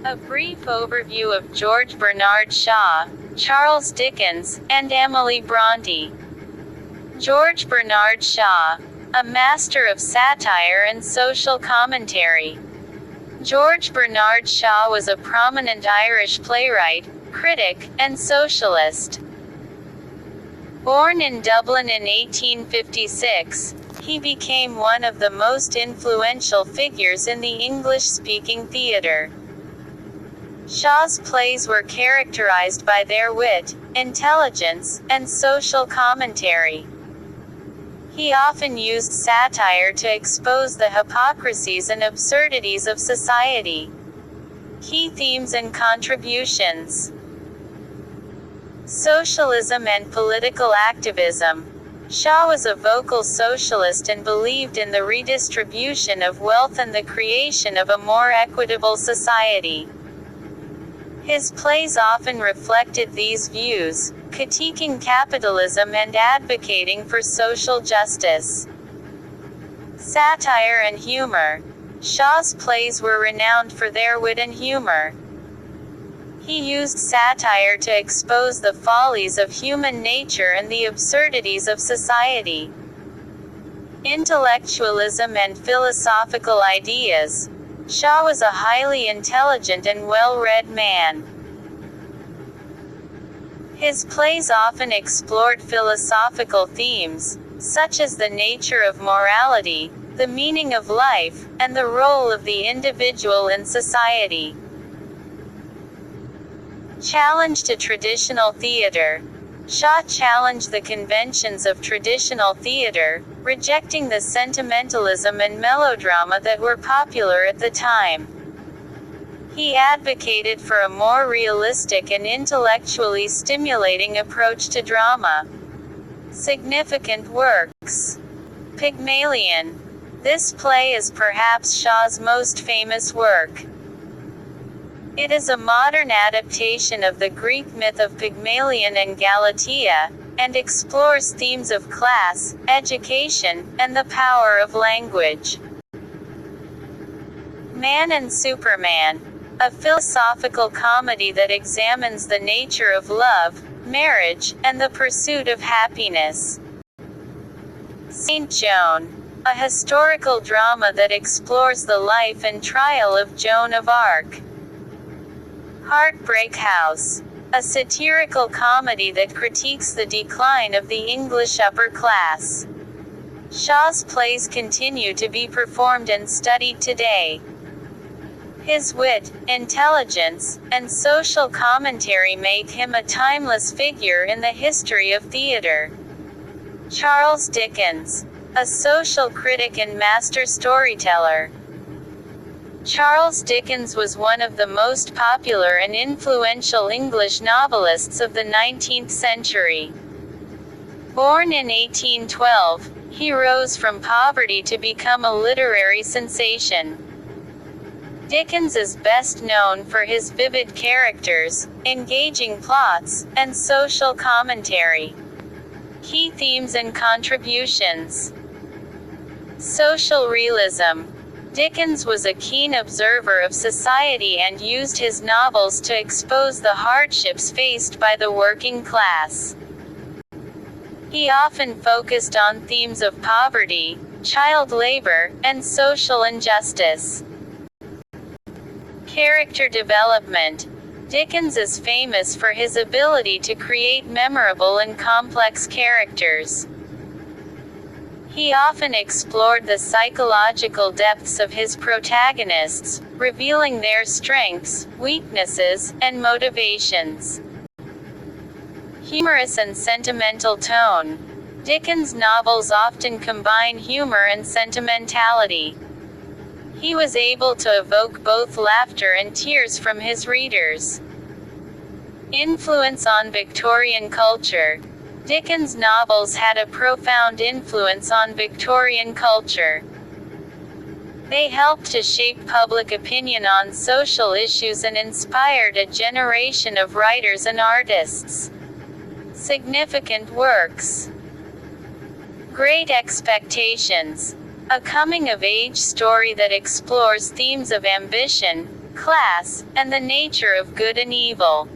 A brief overview of George Bernard Shaw, Charles Dickens, and Emily Brontë. George Bernard Shaw, a master of satire and social commentary. George Bernard Shaw was a prominent Irish playwright, critic, and socialist. Born in Dublin in 1856, he became one of the most influential figures in the English-speaking theatre. Shaw's plays were characterized by their wit, intelligence, and social commentary. He often used satire to expose the hypocrisies and absurdities of society. Key themes and contributions: socialism and political activism. Shaw was a vocal socialist and believed in the redistribution of wealth and the creation of a more equitable society. His plays often reflected these views, critiquing capitalism and advocating for social justice. Satire and humor. Shaw's plays were renowned for their wit and humor. He used satire to expose the follies of human nature and the absurdities of society. Intellectualism and philosophical ideas. Shaw was a highly intelligent and well-read man. His plays often explored philosophical themes, such as the nature of morality, the meaning of life, and the role of the individual in society. Challenge to traditional theatre. Shaw challenged the conventions of traditional theatre, rejecting the sentimentalism and melodrama that were popular at the time. He advocated for a more realistic and intellectually stimulating approach to drama. Significant works. Pygmalion. This play is perhaps Shaw's most famous work. It is a modern adaptation of the Greek myth of Pygmalion and Galatea, and explores themes of class, education, and the power of language. Man and Superman. A philosophical comedy that examines the nature of love, marriage, and the pursuit of happiness. Saint Joan. A historical drama that explores the life and trial of Joan of Arc. Heartbreak House. A satirical comedy that critiques the decline of the English upper class. Shaw's plays continue to be performed and studied today. His wit, intelligence, and social commentary make him a timeless figure in the history of theatre. Charles Dickens. A social critic and master storyteller. Charles Dickens was one of the most popular and influential English novelists of the 19th century. Born in 1812, he rose from poverty to become a literary sensation. Dickens is best known for his vivid characters, engaging plots, and social commentary. Key themes and contributions. Social realism. Dickens was a keen observer of society and used his novels to expose the hardships faced by the working class. He often focused on themes of poverty, child labor, and social injustice. Character development. Dickens is famous for his ability to create memorable and complex characters. He often explored the psychological depths of his protagonists, revealing their strengths, weaknesses, and motivations. Humorous and sentimental tone. Dickens' novels often combine humor and sentimentality. He was able to evoke both laughter and tears from his readers. Influence on Victorian culture. Dickens' novels had a profound influence on Victorian culture. They helped to shape public opinion on social issues and inspired a generation of writers and artists. Significant works. Great Expectations. A coming-of-age story that explores themes of ambition, class, and the nature of good and evil.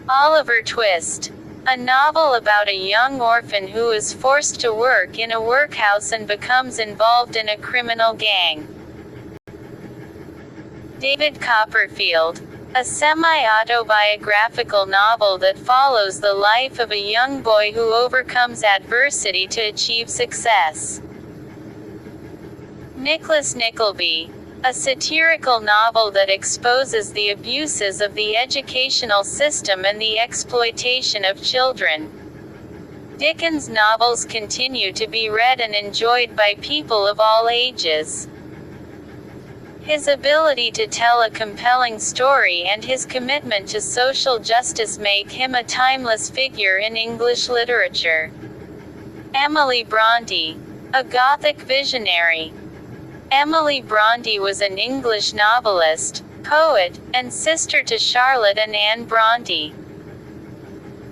Oliver Twist. A novel about a young orphan who is forced to work in a workhouse and becomes involved in a criminal gang. David Copperfield. A semi-autobiographical novel that follows the life of a young boy who overcomes adversity to achieve success. Nicholas Nickleby. A satirical novel that exposes the abuses of the educational system and the exploitation of children. Dickens' novels continue to be read and enjoyed by people of all ages. His ability to tell a compelling story and his commitment to social justice make him a timeless figure in English literature. Emily Brontë. A Gothic visionary. Emily Brontë was an English novelist, poet, and sister to Charlotte and Anne Brontë.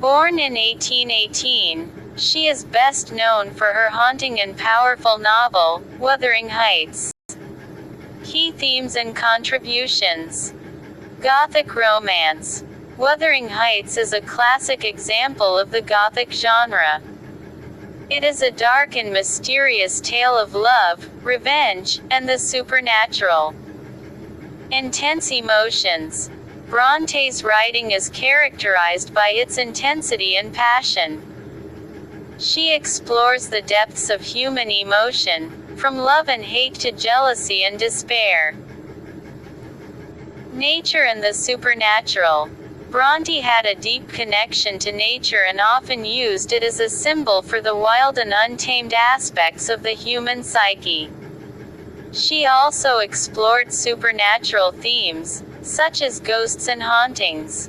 Born in 1818, she is best known for her haunting and powerful novel, Wuthering Heights. Key themes and contributions. Gothic romance. Wuthering Heights is a classic example of the Gothic genre. It is a dark and mysterious tale of love, revenge, and the supernatural. Intense emotions. Bronte's writing is characterized by its intensity and passion. She explores the depths of human emotion, from love and hate to jealousy and despair. Nature and the supernatural. Brontë had a deep connection to nature and often used it as a symbol for the wild and untamed aspects of the human psyche. She also explored supernatural themes, such as ghosts and hauntings.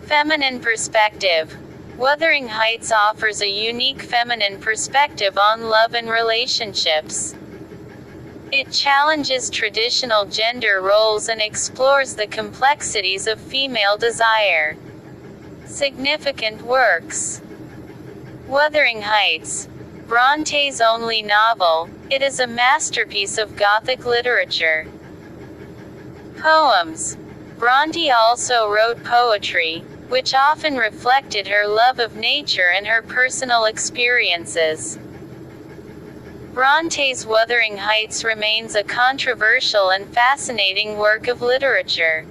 Feminine perspective. Wuthering Heights offers a unique feminine perspective on love and relationships. It challenges traditional gender roles and explores the complexities of female desire. Significant works. Wuthering Heights. Bronte's only novel, it is a masterpiece of Gothic literature. Poems. Brontë also wrote poetry, which often reflected her love of nature and her personal experiences. Bronte's Wuthering Heights remains a controversial and fascinating work of literature.